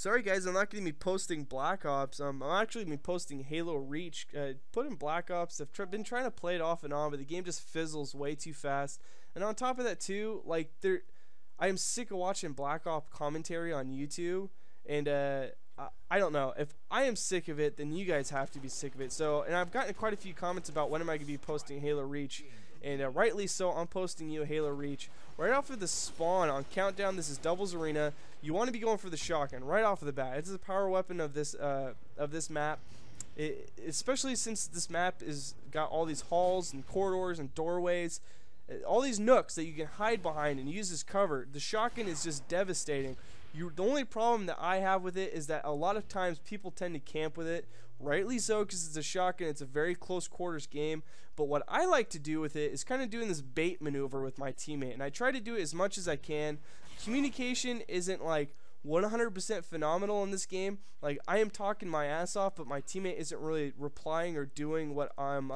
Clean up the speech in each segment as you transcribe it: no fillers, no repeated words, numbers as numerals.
Sorry guys, I'm not going to be posting Black Ops. I'm actually going to be posting Halo Reach. Put in Black Ops. I've been trying to play it off and on, but the game just fizzles way too fast. And on top of that too, like I am sick of watching Black Ops commentary on YouTube, and I don't know. If I am sick of it, then you guys have to be sick of it. So, and I've gotten quite a few comments about when am I going to be posting Halo Reach, and rightly so, I'm posting you Halo Reach right off of the spawn on Countdown. This is Doubles Arena. You want to be going for the shotgun right off of the bat. It's the power weapon of this map. Especially since this map is got all these halls and corridors and doorways, all these nooks that you can hide behind and use as cover. The shotgun is just devastating. The only problem that I have with it is that a lot of times people tend to camp with it. Rightly so, because it's a shotgun. It's a very close quarters game. But what I like to do with it is kind of doing this bait maneuver with my teammate. And I try to do it as much as I can. Communication isn't like 100% phenomenal in this game. Like, I am talking my ass off, but my teammate isn't really replying or doing what I'm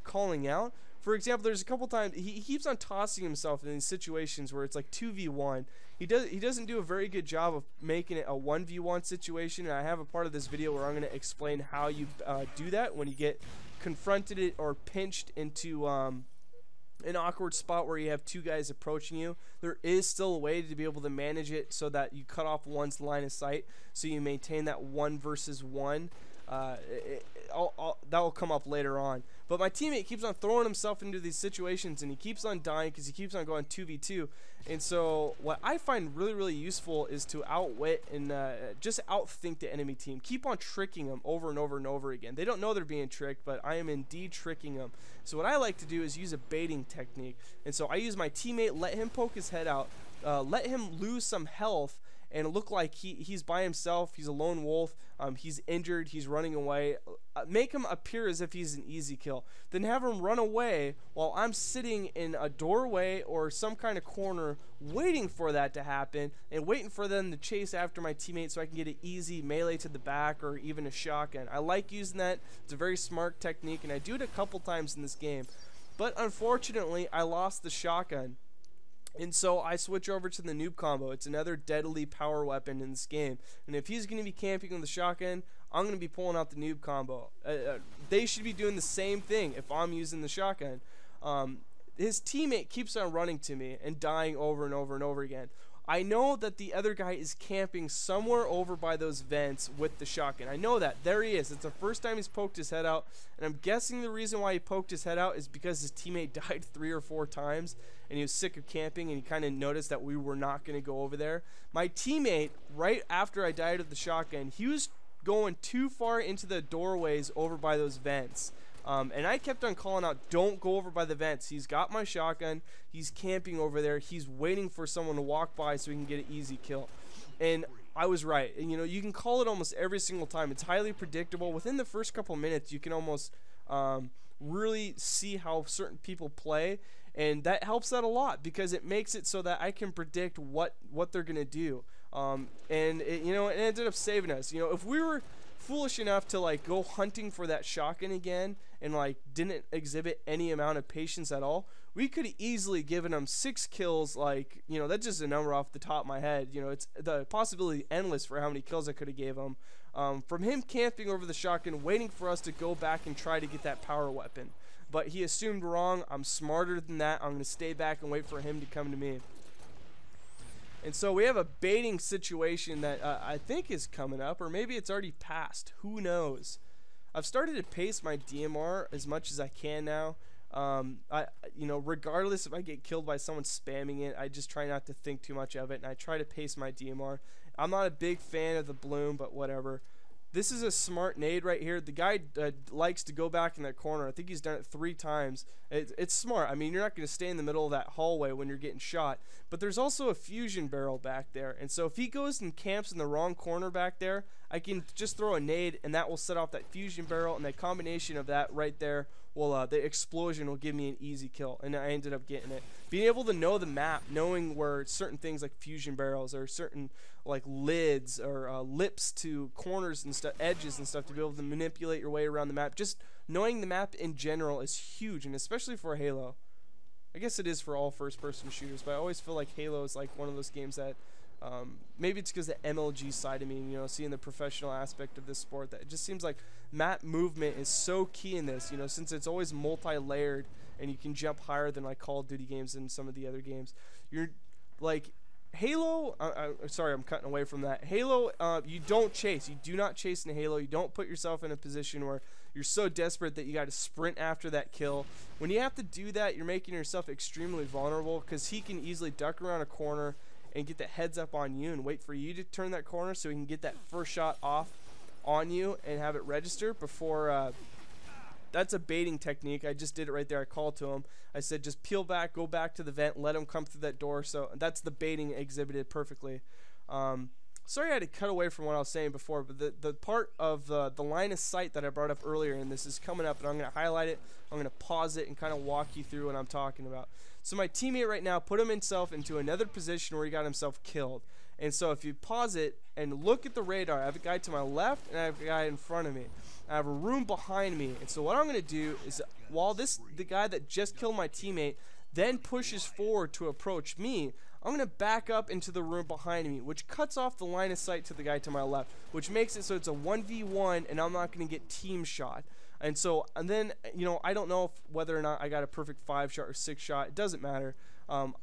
calling out. For example, there's a couple times he keeps on tossing himself in these situations where it's like 2v1. He doesn't do a very good job of making it a 1v1 situation, and I have a part of this video where I'm going to explain how you do that when you get confronted or pinched into an awkward spot where you have two guys approaching you. There is still a way to be able to manage it so that you cut off one's line of sight, so you maintain that 1 versus 1. That will come up later on. But my teammate keeps on throwing himself into these situations, and he keeps on dying because he keeps on going 2v2. And so what I find really, really useful is to outwit and just outthink the enemy team. Keep on tricking them over and over and over again. They don't know they're being tricked, but I am indeed tricking them. So what I like to do is use a baiting technique. And so I use my teammate, let him poke his head out, let him lose some health, and look like he's by himself. He's a lone wolf. He's injured. He's running away. Make him appear as if he's an easy kill. Then have him run away while I'm sitting in a doorway or some kind of corner waiting for that to happen and waiting for them to chase after my teammate so I can get an easy melee to the back or even a shotgun. I like using that. It's a very smart technique, and I do it a couple times in this game. But unfortunately, I lost the shotgun. And so I switch over to the noob combo. It's another deadly power weapon in this game. And if he's going to be camping with the shotgun, I'm going to be pulling out the noob combo. They should be doing the same thing if I'm using the shotgun. His teammate keeps on running to me and dying over and over and over again. I know that the other guy is camping somewhere over by those vents with the shotgun. I know that. There he is. It's the first time he's poked his head out. And I'm guessing the reason why he poked his head out is because his teammate died 3 or 4 times. And he was sick of camping. And he kind of noticed that we were not going to go over there. My teammate, right after I died with the shotgun, he was going too far into the doorways over by those vents. And I kept on calling out, don't go over by the vents. He's got my shotgun. He's camping over there. He's waiting for someone to walk by so he can get an easy kill. And I was right. And, you know, you can call it almost every single time. It's highly predictable. Within the first couple minutes, you can almost really see how certain people play. And that helps out a lot because it makes it so that I can predict what they're going to do. And, it ended up saving us. You know, if we were foolish enough to like go hunting for that shotgun again and like didn't exhibit any amount of patience at all, we could have easily given him 6 kills. Like, you know, that's just a number off the top of my head. You know, it's the possibility endless for how many kills I could have gave him from him camping over the shotgun waiting for us to go back and try to get that power weapon. But he assumed wrong. I'm smarter than that. I'm going to stay back and wait for him to come to me. And so we have a baiting situation that I think is coming up, or maybe it's already passed. Who knows? I've started to pace my DMR as much as I can now. Regardless if I get killed by someone spamming it, I just try not to think too much of it, and I try to pace my DMR. I'm not a big fan of the bloom, but whatever. This is a smart nade right here. The guy likes to go back in that corner. I think he's done it 3 times. It's smart. I mean, you're not going to stay in the middle of that hallway when you're getting shot. But there's also a fusion barrel back there. And so if he goes and camps in the wrong corner back there, I can just throw a nade, and that will set off that fusion barrel. And the combination of that right there will, the explosion will give me an easy kill. And I ended up getting it. Being able to know the map, knowing where certain things like fusion barrels or certain like lids or lips to corners and stuff, edges and stuff, to be able to manipulate your way around the map. Just knowing the map in general is huge, and especially for Halo. I guess it is for all first-person shooters, but I always feel like Halo is like one of those games that Maybe it's because the MLG side of me, you know, seeing the professional aspect of this sport, that it just seems like map movement is so key in this, you know, since it's always multi-layered and you can jump higher than like Call of Duty games and some of the other games. You're like Halo, sorry, I'm cutting away from that. Halo, you don't chase. You do not chase in Halo. You don't put yourself in a position where you're so desperate that you got to sprint after that kill. When you have to do that, you're making yourself extremely vulnerable, because he can easily duck around a corner and get the heads up on you and wait for you to turn that corner so he can get that first shot off on you and have it register before. That's a baiting technique. I just did it right there. I called to him. I said, just peel back, go back to the vent, let him come through that door. So that's the baiting exhibited perfectly. Sorry I had to cut away from what I was saying before, but the part of the line of sight that I brought up earlier, and this is coming up, and I'm going to highlight it. I'm going to pause it and kind of walk you through what I'm talking about. So my teammate right now put himself into another position where he got himself killed. And so if you pause it and look at the radar, I have a guy to my left and I have a guy in front of me. I have a room behind me. And so what I'm going to do is, while the guy that just killed my teammate then pushes forward to approach me, I'm going to back up into the room behind me, which cuts off the line of sight to the guy to my left, which makes it so it's a 1v1 and I'm not going to get team shot. And so, and then, you know, I don't know whether or not I got a perfect 5 shot or 6 shot. It doesn't matter.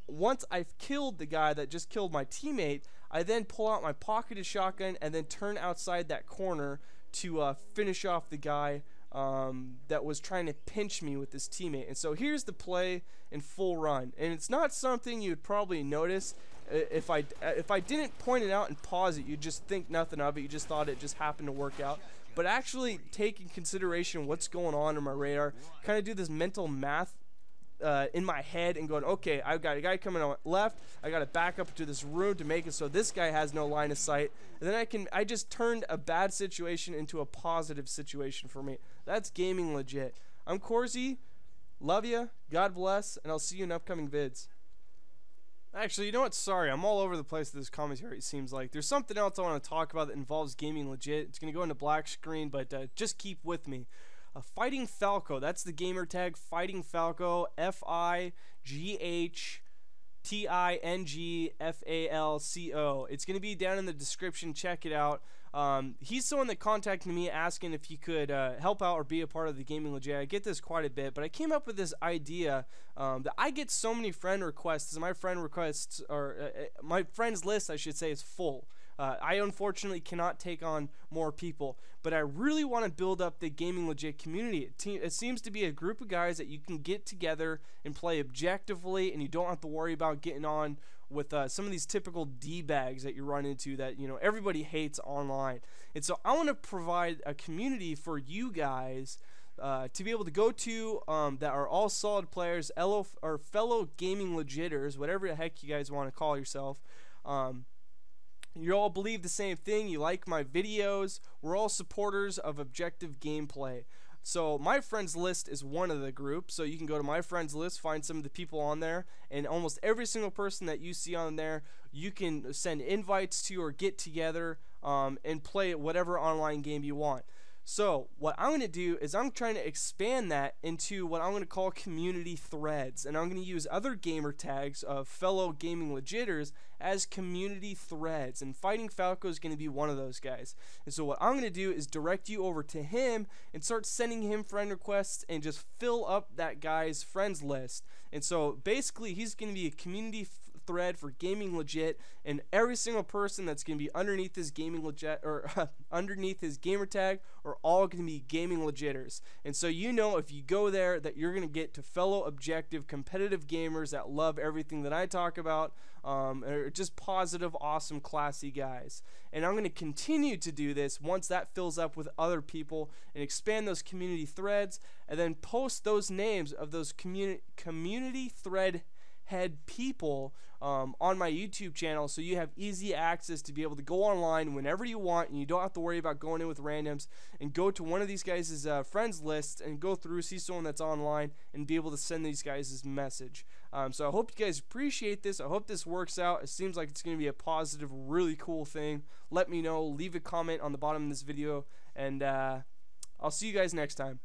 Once I've killed the guy that just killed my teammate, I then pull out my pocketed shotgun and then turn outside that corner to finish off the guy that was trying to pinch me with his teammate. And so here's the play in full run. And it's not something you'd probably notice if I didn't point it out and pause it. You'd just think nothing of it. You just thought it just happened to work out. But actually take in consideration what's going on in my radar, kind of do this mental math in my head and going, okay, I've got a guy coming on left, I got to back up to this room to make it so this guy has no line of sight, and then I just turned a bad situation into a positive situation for me. That's gaming legit. I'm Corsi, love ya, God bless, and I'll see you in upcoming vids. Actually, you know what? Sorry, I'm all over the place with this commentary, it seems like. There's something else I want to talk about that involves gaming legit. It's going to go into black screen, but just keep with me. FightingFalco, that's the gamer tag. FightingFalco, FightingFalco. It's going to be down in the description. Check it out. He's someone that contacted me asking if he could help out or be a part of the gaming legit. I get this quite a bit, but I came up with this idea that I get so many friend requests. My friend requests, or my friends list, I should say, is full. I unfortunately cannot take on more people, but I really want to build up the gaming legit community. It seems to be a group of guys that you can get together and play objectively, and you don't have to worry about getting on with some of these typical D-bags that you run into that, you know, everybody hates online. And so I want to provide a community for you guys to be able to go to that are all solid players, or fellow gaming legitters, whatever the heck you guys want to call yourself. You all believe the same thing. You like my videos. We're all supporters of objective gameplay. So my friends list is one of the groups. So you can go to my friends list, find some of the people on there, and almost every single person that you see on there, you can send invites to or get together and play whatever online game you want. So what I'm going to do is I'm trying to expand that into what I'm going to call community threads, and I'm going to use other gamer tags of fellow gaming legitters as community threads, and FightingFalco is going to be one of those guys. And so what I'm going to do is direct you over to him and start sending him friend requests and just fill up that guy's friends list. And so basically he's going to be a community thread for gaming legit, and every single person that's going to be underneath his gaming legit, or underneath his gamer tag, are all going to be gaming legitters. And so you know, if you go there, that you're going to get to fellow objective competitive gamers that love everything that I talk about, are just positive, awesome, classy guys. And I'm going to continue to do this once that fills up with other people and expand those community threads, and then post those names of those community thread head people on my YouTube channel, so you have easy access to be able to go online whenever you want, and you don't have to worry about going in with randoms, and go to one of these guys' friends list and go through, see someone that's online, and be able to send these guys this message. So I hope you guys appreciate this. I hope this works out. It seems like it's going to be a positive, really cool thing. Let me know. Leave a comment on the bottom of this video, and I'll see you guys next time.